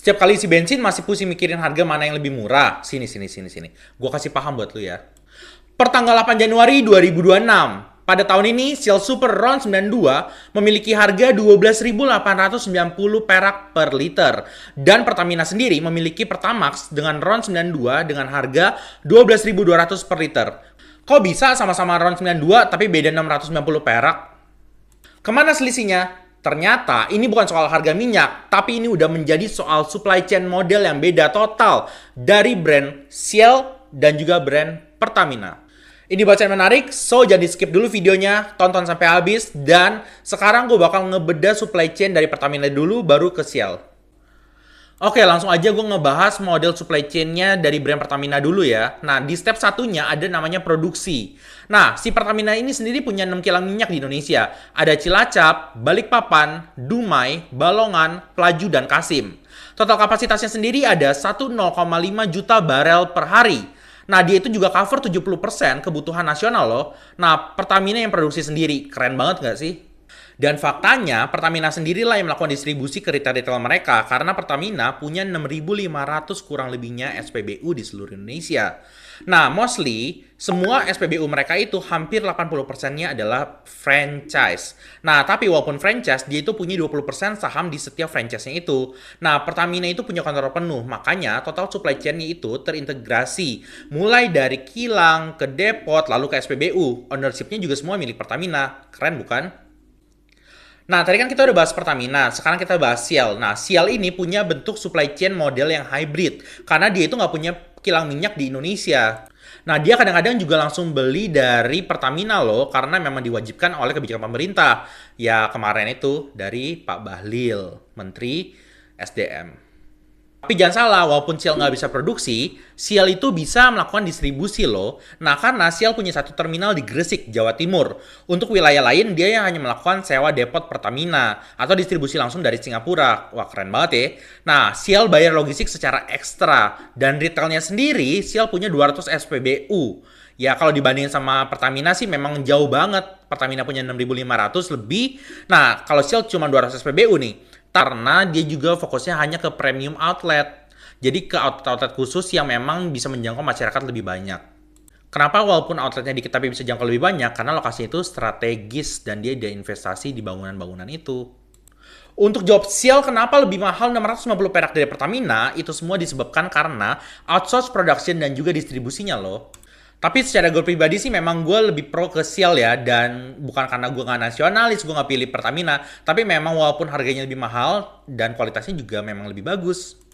Setiap kali isi bensin masih pusing mikirin harga mana yang lebih murah. Sini, sini, sini, sini. Gue kasih paham buat lu ya. Pertanggal 8 Januari 2026, pada tahun ini Shell Super RON 92 memiliki harga 12.890 perak per liter. Dan Pertamina sendiri memiliki Pertamax dengan RON 92 dengan harga 12.200 per liter. Kok bisa sama-sama RON 92 tapi beda 690 perak? Kemana selisihnya? Ternyata ini bukan soal harga minyak, tapi ini udah menjadi soal supply chain model yang beda total dari brand Shell dan juga brand Pertamina. Ini bacaan menarik, so jangan di skip dulu videonya, tonton sampai habis, dan sekarang gue bakal ngebedah supply chain dari Pertamina dulu, baru ke Shell. Oke, langsung aja gue ngebahas model supply chain-nya dari brand Pertamina dulu ya. Nah, di step satunya ada namanya produksi. Nah, si Pertamina ini sendiri punya 6 kilang minyak di Indonesia. Ada Cilacap, Balikpapan, Dumai, Balongan, Pelaju, dan Kasim. Total kapasitasnya sendiri ada 1,05 juta barel per hari. Nah, dia itu juga cover 70% kebutuhan nasional loh. Nah, Pertamina yang produksi sendiri. Keren banget nggak sih? Dan faktanya, Pertamina sendirilah yang melakukan distribusi ke retail-retail mereka karena Pertamina punya 6.500 kurang lebihnya SPBU di seluruh Indonesia. Nah, mostly, semua SPBU mereka itu hampir 80%-nya adalah franchise. Nah, tapi walaupun franchise, dia itu punya 20% saham di setiap franchise-nya itu. Nah, Pertamina itu punya kontrol penuh, makanya total supply chain-nya itu terintegrasi. Mulai dari kilang, ke depot, lalu ke SPBU. Ownership-nya juga semua milik Pertamina. Keren bukan? Nah, tadi kan kita udah bahas Pertamina, sekarang kita bahas Shell. Nah, Shell ini punya bentuk supply chain model yang hybrid, karena dia itu nggak punya kilang minyak di Indonesia. Nah, dia kadang-kadang juga langsung beli dari Pertamina loh, karena memang diwajibkan oleh kebijakan pemerintah. Ya, kemarin itu dari Pak Bahlil, Menteri SDM. Tapi jangan salah, walaupun Shell nggak bisa produksi, Shell itu bisa melakukan distribusi loh. Nah, karena Shell punya satu terminal di Gresik, Jawa Timur. Untuk wilayah lain, dia yang hanya melakukan sewa depot Pertamina atau distribusi langsung dari Singapura. Wah, keren banget ya. Nah, Shell bayar logistik secara ekstra. Dan retailnya sendiri, Shell punya 200 SPBU. Ya, kalau dibandingin sama Pertamina sih memang jauh banget. Pertamina punya 6.500 lebih. Nah, kalau Shell cuma 200 SPBU nih. Karena dia juga fokusnya hanya ke premium outlet. Jadi ke outlet-outlet khusus yang memang bisa menjangkau masyarakat lebih banyak. Kenapa walaupun outletnya dikit tapi bisa jangkau lebih banyak? Karena lokasinya itu strategis dan dia ada investasi di bangunan-bangunan itu. Untuk job Shell kenapa lebih mahal 650 perak dari Pertamina? Itu semua disebabkan karena outsource production dan juga distribusinya loh. Tapi secara gue pribadi sih memang gue lebih pro ke Shell ya. Dan bukan karena gue nggak nasionalis, gue nggak pilih Pertamina. Tapi memang walaupun harganya lebih mahal dan kualitasnya juga memang lebih bagus.